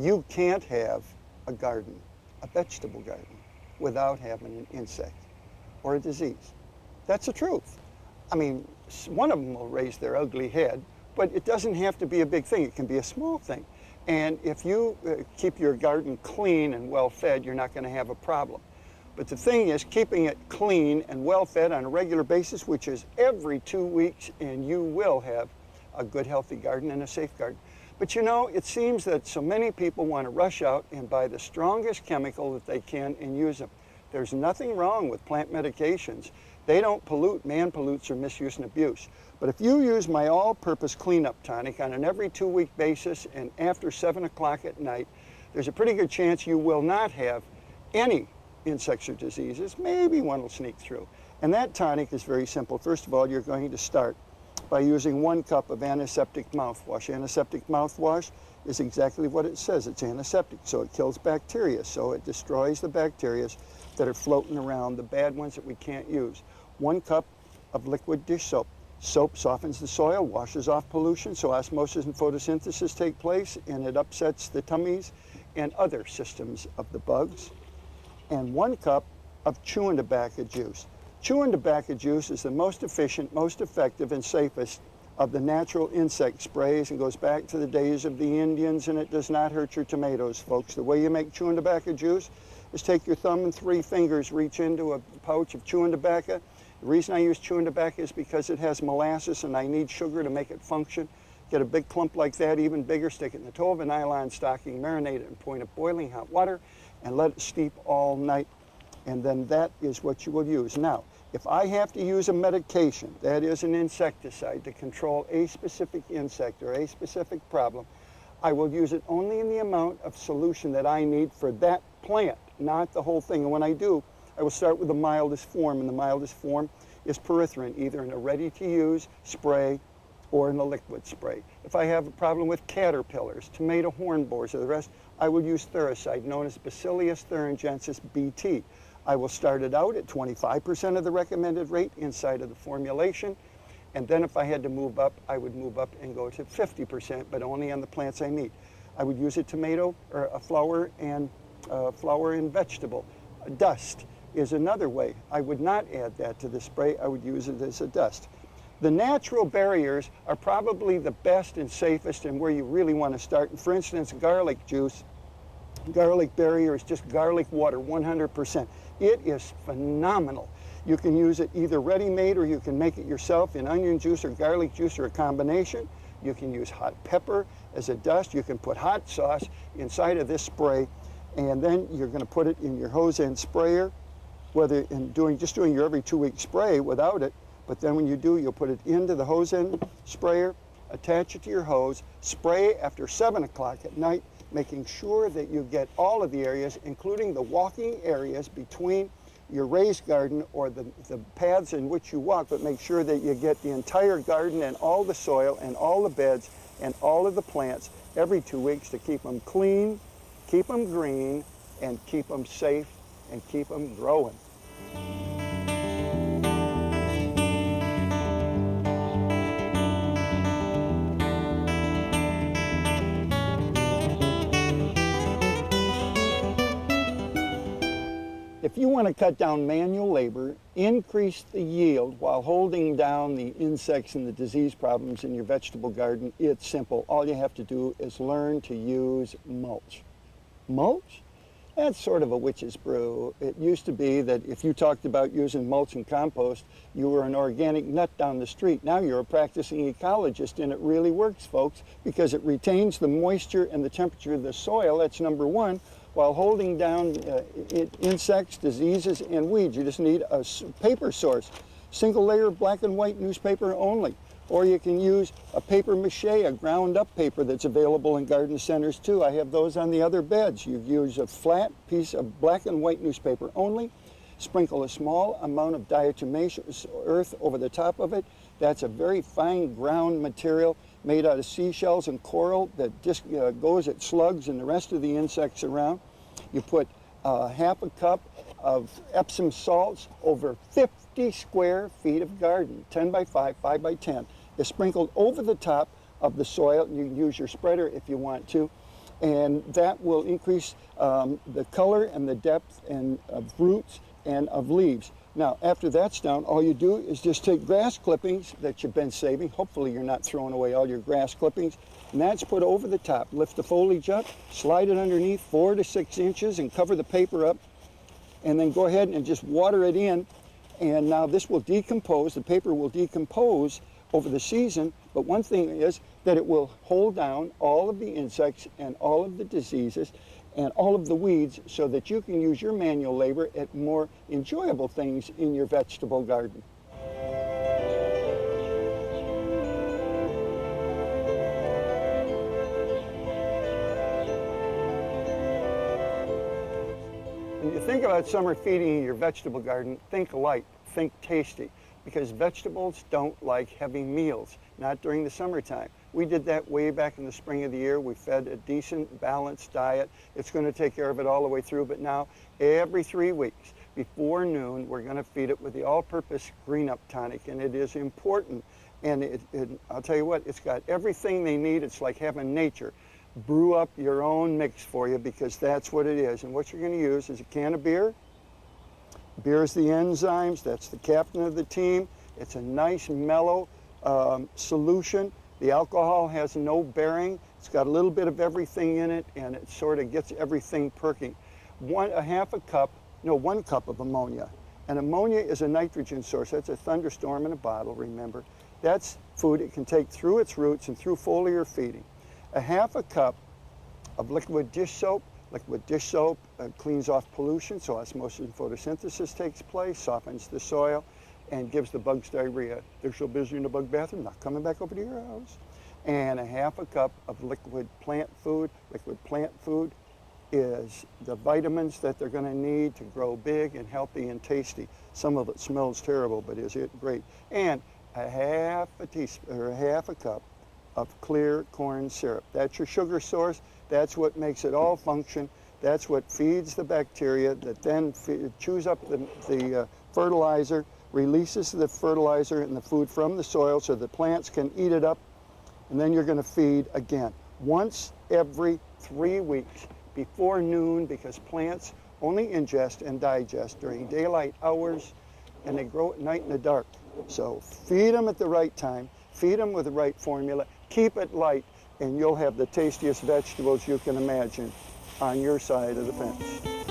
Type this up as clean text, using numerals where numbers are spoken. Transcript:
You can't have a garden, a vegetable garden, without having an insect or a disease. That's the truth. I mean, one of them will raise their ugly head, but it doesn't have to be a big thing. It can be a small thing. And if you keep your garden clean and well fed, you're not going to have a problem. But the thing is, keeping it clean and well fed on a regular basis, which is every 2 weeks, and you will have a good, healthy garden and a safe garden. But you know, it seems that so many people want to rush out and buy the strongest chemical that they can and use them. There's nothing wrong with plant medications. They don't pollute. Man pollutes or misuse and abuse. But if you use my all-purpose cleanup tonic on an every 2 week basis and after 7 o'clock at night, there's a pretty good chance you will not have any insects or diseases. Maybe one will sneak through. And that tonic is very simple. First of all, you're going to start by using 1 cup of antiseptic mouthwash. Antiseptic mouthwash is exactly what it says. It's antiseptic, so it kills bacteria. So it destroys the bacteria that are floating around, the bad ones that we can't use. 1 cup of liquid dish soap. Soap softens the soil, washes off pollution, so osmosis and photosynthesis take place, and it upsets the tummies and other systems of the bugs. And 1 cup of chewing tobacco juice. Chewing tobacco juice is the most efficient, most effective, and safest of the natural insect sprays, and goes back to the days of the Indians, and it does not hurt your tomatoes, folks. The way you make chewing tobacco juice is take your thumb and 3 fingers, reach into a pouch of chewing tobacco. The reason I use chewing tobacco is because it has molasses and I need sugar to make it function. Get a big clump like that, even bigger, stick it in the toe of a nylon stocking, marinate it in a point of boiling hot water, and let it steep all night. And then that is what you will use. Now, if I have to use a medication, that is an insecticide, to control a specific insect or a specific problem, I will use it only in the amount of solution that I need for that plant, not the whole thing. And when I do, I will start with the mildest form, and the mildest form is pyrethrin, either in a ready-to-use spray or in a liquid spray. If I have a problem with caterpillars, tomato horn borers, or the rest, I will use Thuricide, known as Bacillus thuringiensis BT. I will start it out at 25% of the recommended rate inside of the formulation, and then if I had to move up, I would move up and go to 50%, but only on the plants I need. I would use a tomato or a flower and vegetable. Dust is another way. I would not add that to the spray. I would use it as a dust. The natural barriers are probably the best and safest and where you really want to start. And for instance, garlic juice, garlic barrier is just garlic water, 100%. It is phenomenal. You can use it either ready-made or you can make it yourself in onion juice or garlic juice or a combination. You can use hot pepper as a dust. You can put hot sauce inside of this spray, and then you're going to put it in your hose end sprayer, whether in just doing your every 2 week spray without it, but then when you do, you'll put it into the hose end sprayer, attach it to your hose, spray after 7 o'clock at night, making sure that you get all of the areas, including the walking areas between your raised garden or the paths in which you walk, but make sure that you get the entire garden and all the soil and all the beds and all of the plants every 2 weeks to keep them clean, keep them green, and keep them safe and keep them growing. If you want to cut down manual labor, increase the yield while holding down the insects and the disease problems in your vegetable garden, it's simple. All you have to do is learn to use mulch. Mulch? That's sort of a witch's brew. It used to be that if you talked about using mulch and compost, you were an organic nut down the street. Now you're a practicing ecologist, and it really works, folks, because it retains the moisture and the temperature of the soil. That's number one, while holding down insects, diseases, and weeds. You just need a paper source, single layer black and white newspaper only. Or you can use a paper mache, a ground up paper that's available in garden centers too. I have those on the other beds. You use a flat piece of black and white newspaper only, sprinkle a small amount of diatomaceous earth over the top of it. That's a very fine ground material made out of seashells and coral that just goes at slugs and the rest of the insects around. You put half a cup of Epsom salts over 50 square feet of garden, 10 by 5, 5 by 10. Is sprinkled over the top of the soil. You can use your spreader if you want to. and that will increase the color and the depth and of roots and of leaves. Now, after that's done, all you do is just take grass clippings that you've been saving. Hopefully you're not throwing away all your grass clippings. And that's put over the top. Lift the foliage up, slide it underneath 4 to 6 inches and cover the paper up. And then go ahead and just water it in. And now this will decompose. The paper will decompose over the season. But one thing is that it will hold down all of the insects and all of the diseases and all of the weeds so that you can use your manual labor at more enjoyable things in your vegetable garden. When you think about summer feeding in your vegetable garden, think light, think tasty, because vegetables don't like heavy meals, not during the summertime. We did that way back in the spring of the year. We fed a decent, balanced diet. It's going to take care of it all the way through, but now every 3 weeks before noon, we're going to feed it with the all-purpose Green Up Tonic, and it is important. And I'll tell you what, it's got everything they need. It's like having nature brew up your own mix for you, because that's what it is. And what you're going to use is a can of beer. Beer is the enzymes. That's the captain of the team. It's a nice, mellow solution. The alcohol has no bearing. It's got a little bit of everything in it, and it sort of gets everything perking. 1 cup of ammonia. And ammonia is a nitrogen source. That's a thunderstorm in a bottle, remember. That's food it can take through its roots and through foliar feeding. A 1/2 cup of liquid dish soap. Liquid dish soap cleans off pollution, so osmosis and photosynthesis takes place, softens the soil, and gives the bugs diarrhea. They're so busy in the bug bathroom, not coming back over to your house. And a 1/2 cup of liquid plant food. Liquid plant food is the vitamins that they're going to need to grow big and healthy and tasty. Some of it smells terrible, but is it great? And a 1/2 cup of clear corn syrup. That's your sugar source. That's what makes it all function. That's what feeds the bacteria that then chews up the fertilizer, releases the fertilizer and the food from the soil so the plants can eat it up, and then you're going to feed again once every 3 weeks before noon, because plants only ingest and digest during daylight hours, and they grow at night in the dark. So feed them at the right time, feed them with the right formula, keep it light, and you'll have the tastiest vegetables you can imagine on your side of the fence.